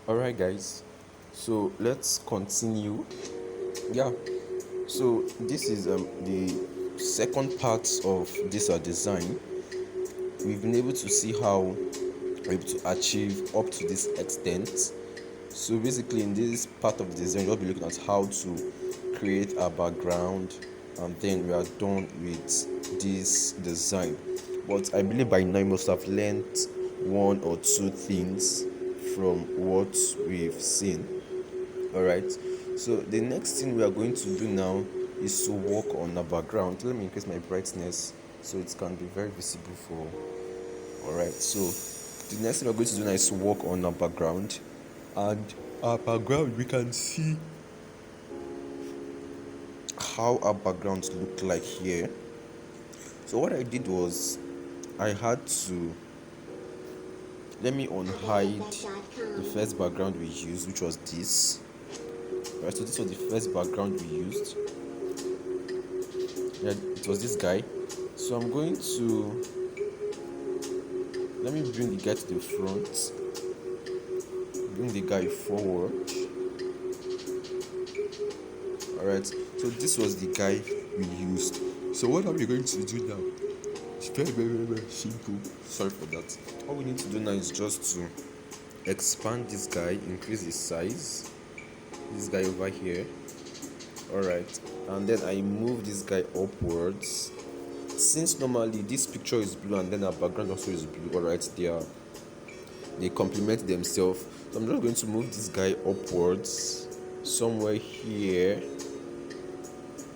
Alright guys, so let's continue. Yeah, so this is the second part of this design. We've been able to see how we're able to achieve up to this extent. So basically in this part of the design we'll be looking at how to create a background, and then we are done with this design. But I believe by now you must have learned one or two things from what we've seen. All right, so the next thing we are going to do now is to work on a background. Let me increase my brightness so it can be very visible for. All right, so the next thing we're going to do now is to work on a background, and our background we can see how our backgrounds look like here. So what I did was I had to let me unhide the first background we used, which was this. Right, so this was the first background we used. Yeah, it was this guy. So I'm going to let me bring the guy to the front, bring the guy forward. All right, so this was the guy we used. So what are we going to do now? It's very simple. Sorry for that. All we need to do now is just to expand this guy, increase his size, this guy over here. All right, and then I move this guy upwards. Since normally this picture is blue and then our background also is blue, all right, they complement themselves. So I'm just going to move this guy upwards somewhere here.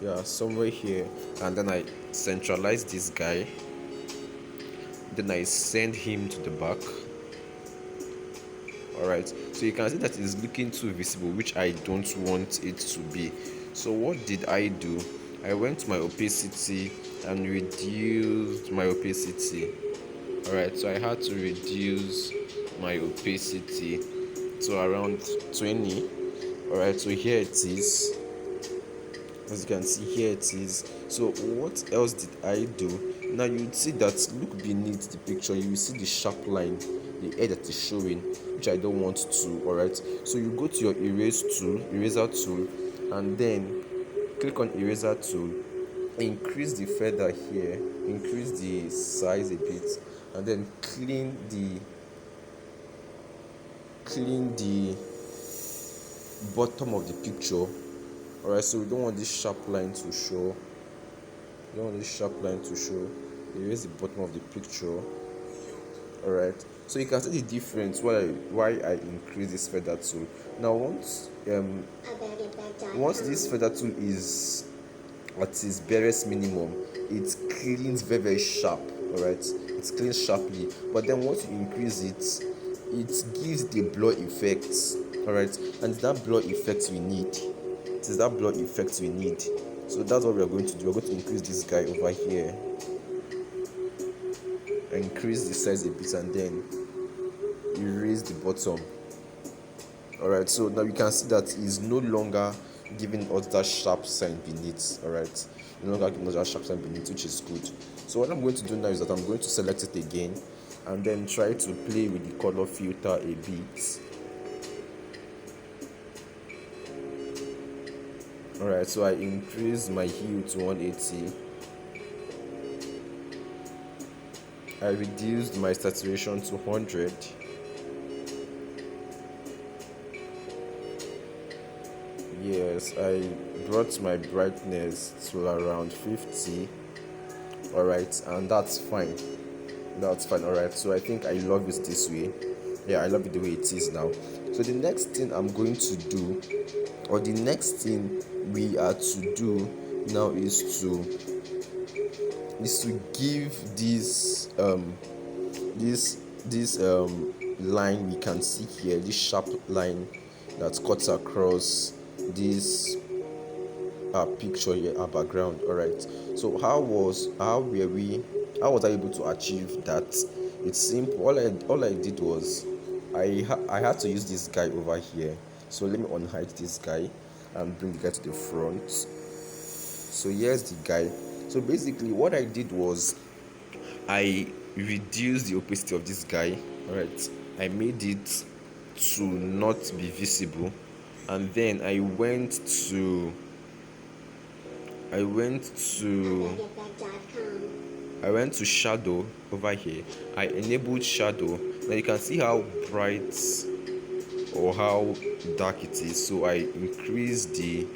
Yeah, somewhere here, and then I centralize this guy, then I send him to the back. All right, so you can see that it's looking too visible, which I don't want it to be. So what did I do? I went to my opacity and reduced my opacity. All right, so I had to reduce my opacity to around 20. All right, so here it is. As you can see, here it is. So what else did I do? Now you'd see that, look beneath the picture, you will see the sharp line, the hair that is showing, which I don't want to. All right, so you go to your eraser tool, and then click on eraser tool, increase the feather here, increase the size a bit, and then clean the bottom of the picture. All right, so we don't want this sharp line to show. Erase the bottom of the picture. All right, so you can see the difference why I increase this feather tool. Now once this feather tool is at its barest minimum, it cleans very sharp. All right, it cleans sharply, but then once you increase it, it gives the blur effect. All right, and that blur effect we need. It is that blur effect we need. So that's what we are going to do. We're going to increase this guy over here, increase the size a bit, and then erase the bottom. All right, so now you can see that it's no longer giving us that sharp sign beneath. All right, no longer giving us that sharp sign beneath, which is good. So what I'm going to do now is that I'm going to select it again, and then try to play with the color filter a bit. Alright, so I increase my hue to 180. I reduced my saturation to 100. Yes, I brought my brightness to around 50. Alright, and that's fine. Alright, so I think I love it this way. Yeah, I love it the way it is now. So the next thing I'm going to do, or the next thing we are to do now, is to give this line we can see here, this sharp line that cuts across this picture here, our background. All right, so how was I able to achieve that? It's simple. All I did was I had to use this guy over here. So let me unhide this guy and bring the guy to the front. So here's the guy. So basically what I did was I reduced the opacity of this guy. All right, I made it to not be visible, and then I went to shadow over here. I enabled shadow. Now you can see how bright or how dark it is. So I increased the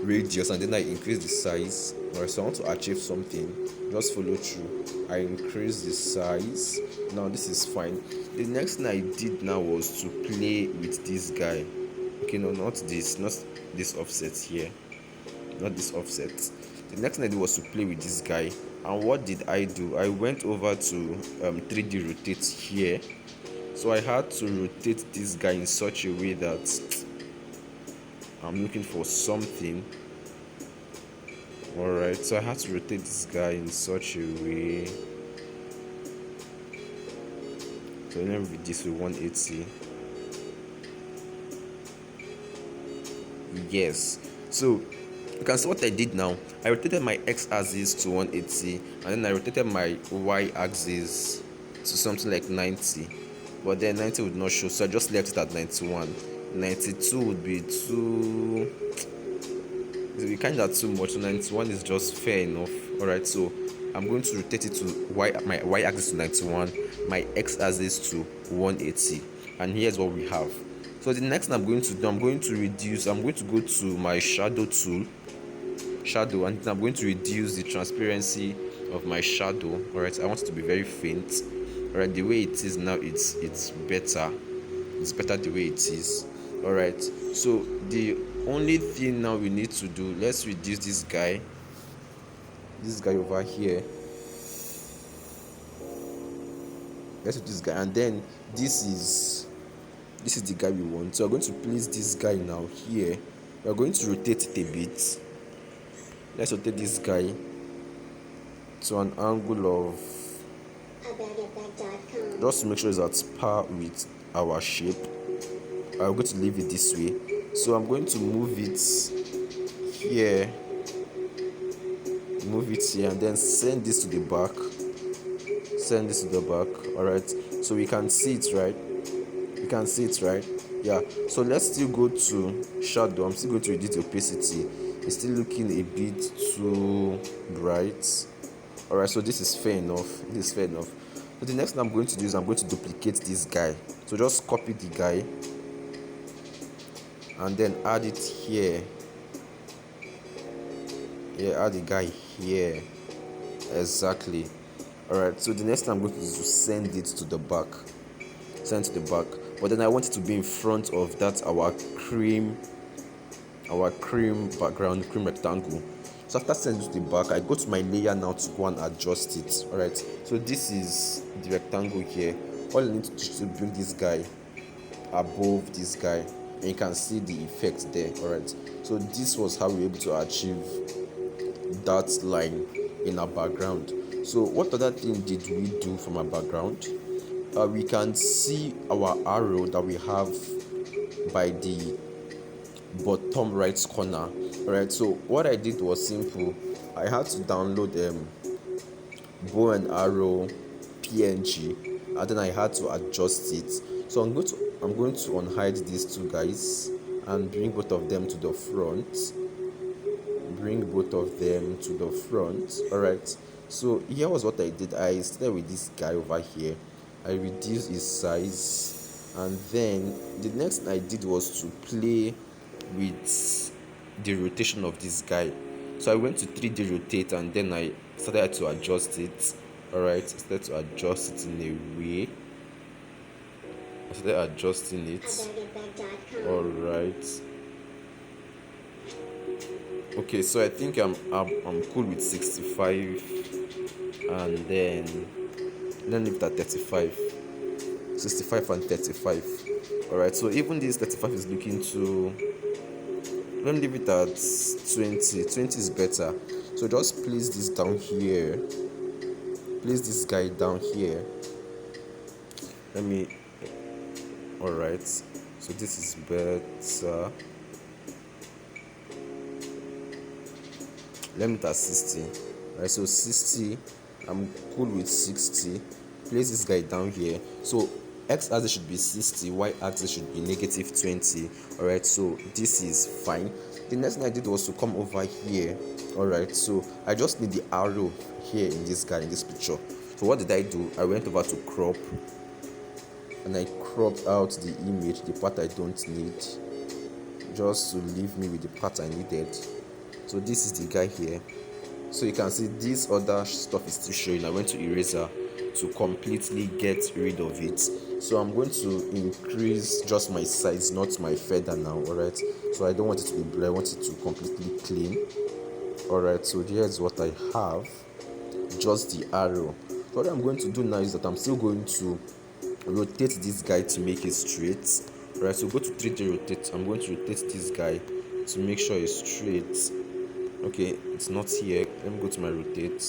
radius and then I increased the size. Alright, so I want to achieve something, just follow through. I increased the size. Now this is fine. The next thing I did now was to play with this guy. Okay, no, not this offset here, not this offset. The next thing I did was to play with this guy. And what did I do? I went over to 3D rotate here. So I had to rotate this guy in such a way that I'm looking for something. Alright, so I had to rotate this guy in such a way. So let me reduce to 180. Yes. So you can see what I did now. I rotated my x-axis to 180 and then I rotated my y-axis to something like 90. But then 90 would not show, so I just left it at 91. 92 would be too... it would be kind of too much. So 91 is just fair enough. Alright, so I'm going to rotate it to my y-axis to 91, my x-axis to 180. And here's what we have. So the next thing I'm going to do, I'm going to go to my shadow tool, and I'm going to reduce the transparency of my shadow. Alright, I want it to be very faint. Alright, the way it is now, it's better. It's better the way it is. Alright, so the only thing now we need to do, let's reduce this guy over here. Let's reduce this guy, and then this is the guy we want. So we're going to place this guy now here. We're going to rotate it a bit. Let's rotate this guy to an angle of, just to make sure it's at par with our shape. I'm going to leave it this way. So I'm going to move it here, and then send this to the back. Alright, so we can see it, right? Yeah, so let's still go to shadow. I'm still going to reduce the opacity. It's still looking a bit too bright. Alright, so this is fair enough. So the next thing I'm going to do is I'm going to duplicate this guy. So just copy the guy and then add it here. Add the guy here. Exactly. Alright, so the next thing I'm going to do is to send it to the back. But then I want it to be in front of that our cream background, cream rectangle. So after sending it to the back, I go to my layer now to go and adjust it. Alright, so this is the rectangle here. All I need to do is to bring this guy above this guy, and you can see the effect there. Alright, so this was how we were able to achieve that line in our background. So what other thing did we do from our background? We can see our arrow that we have by the bottom right corner. Alright, so what I did was simple. I had to download bow and arrow PNG, and then I had to adjust it. So I'm going to unhide these two guys and bring both of them to the front. Alright, so here was what I did. I started with this guy over here. I reduced his size, and then the next thing I did was to play with the rotation of this guy. So I went to 3D rotate, and then I started to adjust it. Alright, I started to adjust it in a way. Alright. Okay, so I think I'm cool with 65, and then let me leave it at 35. 65 and 35. Alright, so even this 35 is looking too... let me leave it at 20. 20 is better. So just place this down here. Place this guy down here. Alright, so this is better. Let me at 60. Alright, so 60. I'm cool with 60. Place this guy down here. So x-axis should be 60, y-axis should be negative 20. All right, so this is fine. The next thing I did was to come over here. All right, so I just need the arrow here in this guy, in this picture. So what did I do? I went over to crop, and I cropped out the image, the part I don't need, just to leave me with the part I needed. So this is the guy here. So you can see this other stuff is still showing. I went to eraser to completely get rid of it. So I'm going to increase just my size, not my feather now. All right, so I don't want it to be blurry, I want it to completely clean. All right, so here's what I have, just the arrow. So what I'm going to do now is that I'm still going to rotate this guy to make it straight. All right, so go to 3D rotate. I'm going to rotate this guy to make sure it's straight. Okay, it's not here. Let me go to my rotate.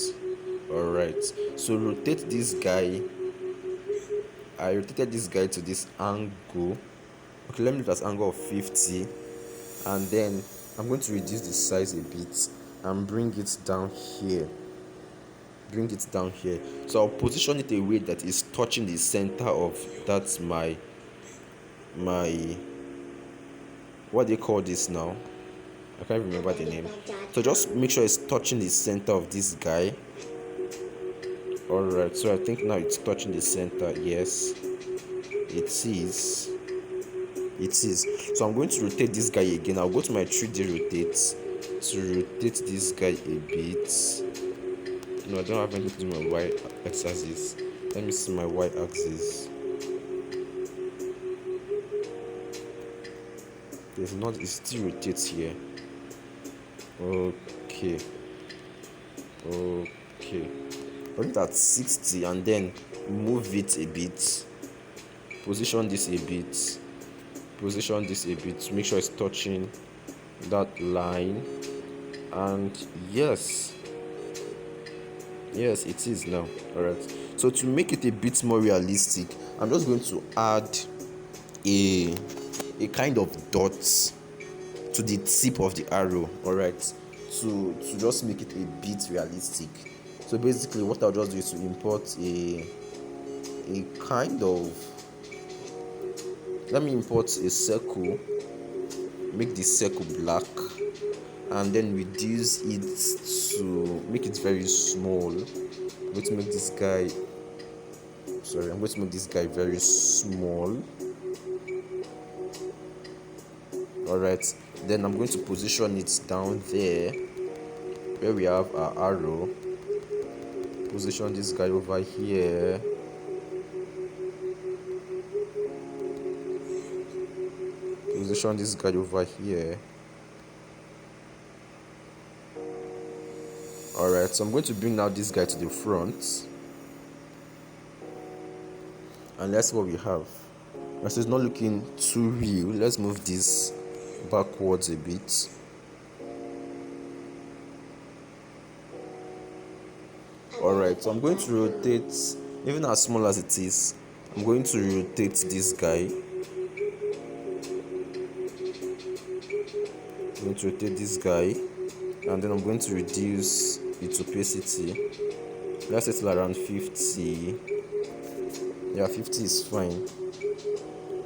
All right, so rotate this guy. I rotated this guy to this angle. Okay, let me do that angle of 50, and then I'm going to reduce the size a bit and bring it down here. So I'll position it a way that is touching the center of, that's my what do you call this now? I can't remember the name. So just make sure it's touching the center of this guy. All right, so I think now it's touching the center. Yes, it is. So I'm going to rotate this guy again. I'll go to my 3D rotate to rotate this guy a bit. No, I don't have anything to do my y-axis. Let me see my y-axis. There's not, it still rotates here. Okay. Put it at 60 and then move it a bit. Position this a bit. Make sure it's touching that line. And yes, it is now. All right, so to make it a bit more realistic, I'm just going to add a kind of dot to the tip of the arrow. All right, to just make it a bit realistic. So basically what I'll just do is to import a kind of, let me import a circle, make the circle black, and then reduce it to make it very small. I'm going to make this guy very small. All right, then I'm going to position it down there where we have our arrow. Position this guy over here. Position this guy over here. Alright, so I'm going to bring now this guy to the front, and that's what we have. As it's not looking too real, let's move this backwards a bit. Alright, so I'm going to rotate, even as small as it is, I'm going to rotate this guy. I'm going to rotate this guy, and then I'm going to reduce its opacity. Let's settle around 50. Yeah, 50 is fine.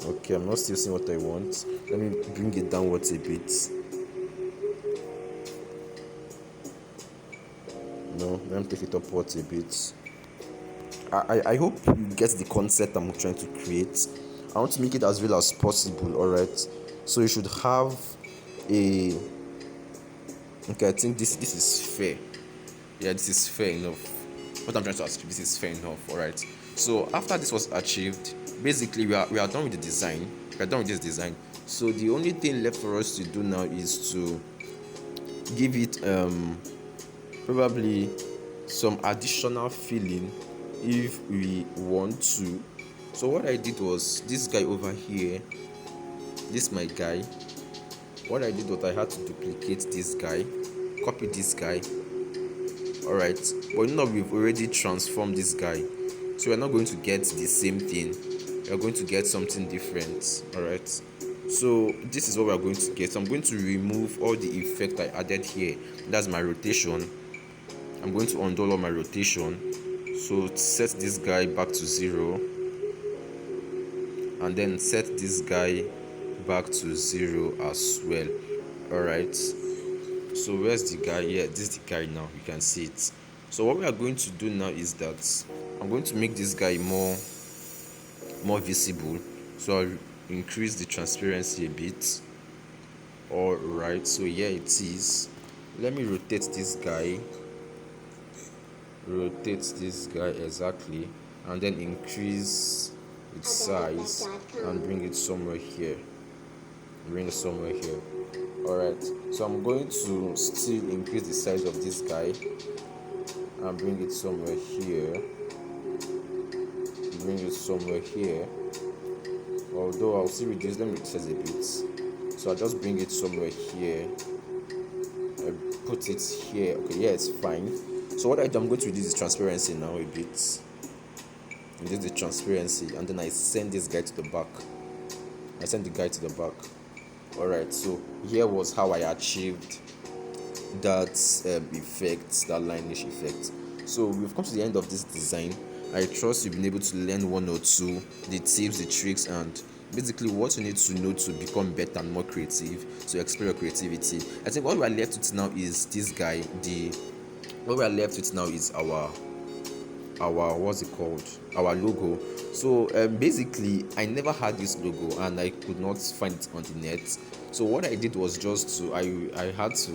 Okay, I'm not still seeing what I want. Let me bring it downwards a bit. No, let me take it upwards a bit. I hope you get the concept I'm trying to create. I want to make it as real as possible. Alright, so you should have a, okay, I think this is fair. Yeah, this is fair enough. What I'm trying to achieve, this is fair enough. Alright, so after this was achieved, basically we are done with the design. We are done with this design. So the only thing left for us to do now is to give it probably some additional filling if we want to. So what I did was, this guy over here, this my guy, what I did was I had to duplicate this guy, copy this guy. Alright, but you know we've already transformed this guy, so we're not going to get the same thing. We're going to get something different. Alright, so this is what we're going to get. So I'm going to remove all the effect I added here. That's my rotation. I'm going to undo all my rotation. So set this guy back to 0. and then set this guy back to 0 as well. All right, so where's the guy? Yeah, this is the guy now, you can see it. So what we are going to do now is that I'm going to make this guy more visible, so I'll increase the transparency a bit. All right, so here it is. Let me rotate this guy exactly, and then increase its size and bring it somewhere here. All right, so I'm going to still increase the size of this guy and bring it somewhere here. Although I'll still reduce them, it says a bit, so I'll just bring it somewhere here. I put it here. Okay, yeah, it's fine. So what I do, I'm going to reduce the transparency now a bit. Reduce the transparency, and then I send this guy to the back. All right, so here was how I achieved that effect, that lineage effect. So we've come to the end of this design. I trust you've been able to learn one or two, the tips, the tricks, and basically what you need to know to become better and more creative, to explore your creativity. I think what we are left with now is this guy. What we are left with now is our what's it called, our logo. So basically I never had this logo and I could not find it on the net. So what I did was just to I had to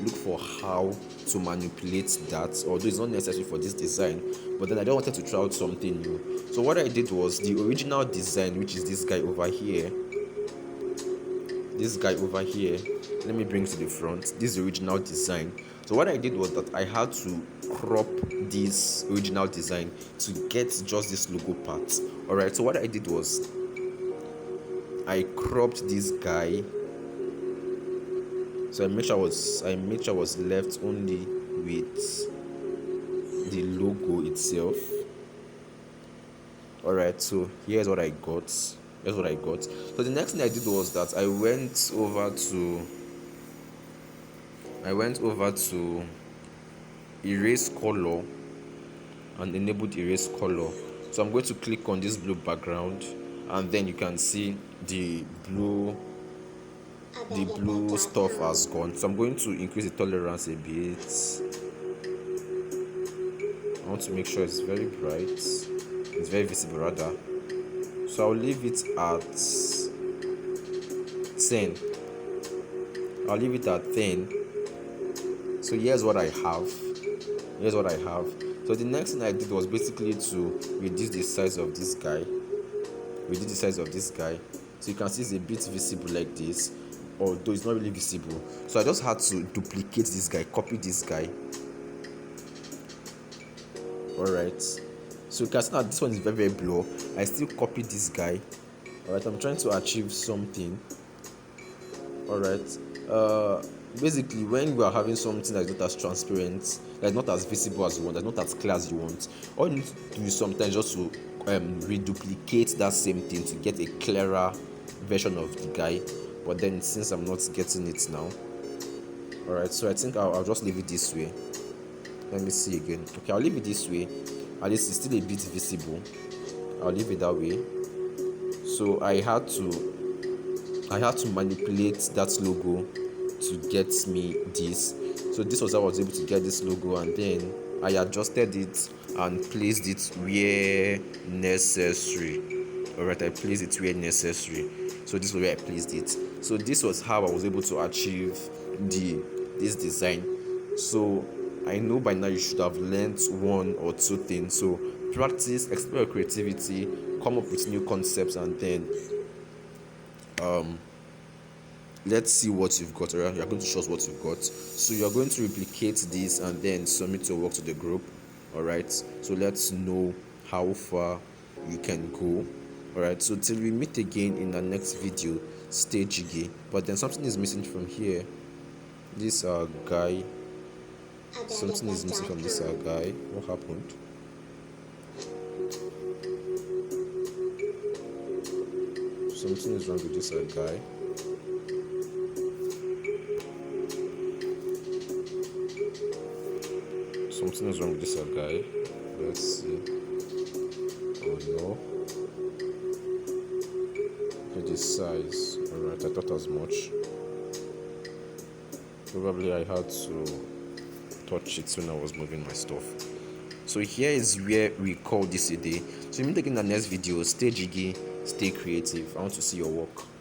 look for how to manipulate that, although it's not necessary for this design, but then I don't wanted to try out something new. So what I did was the original design, which is this guy over here. Let me bring to the front. This is the original design. So what I did was that I had to crop this original design to get just this logo part. All right, so what I did was I cropped this guy, so I made sure I was left only with the logo itself. All right, so here's what I got. So the next thing I did was that I went over to erase color and enabled erase color. So I'm going to click on this blue background, and then you can see the blue stuff has gone. So I'm going to increase the tolerance a bit. I want to make sure it's very bright, it's very visible rather. So I'll leave it at 10. So here's what I have. So the next thing I did was basically to reduce the size of this guy. So you can see it's a bit visible like this, although it's not really visible. So I just had to duplicate this guy, copy this guy. Alright, so you can see that this one is very, very blur. I still copy this guy. Alright, I'm trying to achieve something. Alright, basically when we are having something that's not as transparent, that's not as visible as you want, that's not as clear as you want, all you need to do is sometimes just to reduplicate that same thing to get a clearer version of the guy. But then since I'm not getting it now, alright, so I think I'll just leave it this way. Let me see again. Okay, I'll leave it this way. At least it's still a bit visible. I'll leave it that way. So I had to manipulate that logo to get me this. So this was how I was able to get this logo, and then I adjusted it and placed it where necessary. Alright, I placed it where necessary. So this is where I placed it. So this was how I was able to achieve this design. So I know by now you should have learned one or two things. So practice, explore your creativity, come up with new concepts, and then let's see what you've got. Right? You're going to show us what you've got. So you're going to replicate this and then submit your work to the group. Alright, so let's know how far you can go. Alright, so till we meet again in the next video, stay jiggy. But then something is missing from here. This guy. Something is missing from this guy. What happened? Something is wrong with this guy. Something is wrong with this guy. Let's see. Oh no. this size. Alright, I thought as much. Probably I had to touch it when I was moving my stuff. So here is where we call this a day. So if you're taking the next video, stay jiggy, stay creative. I want to see your work.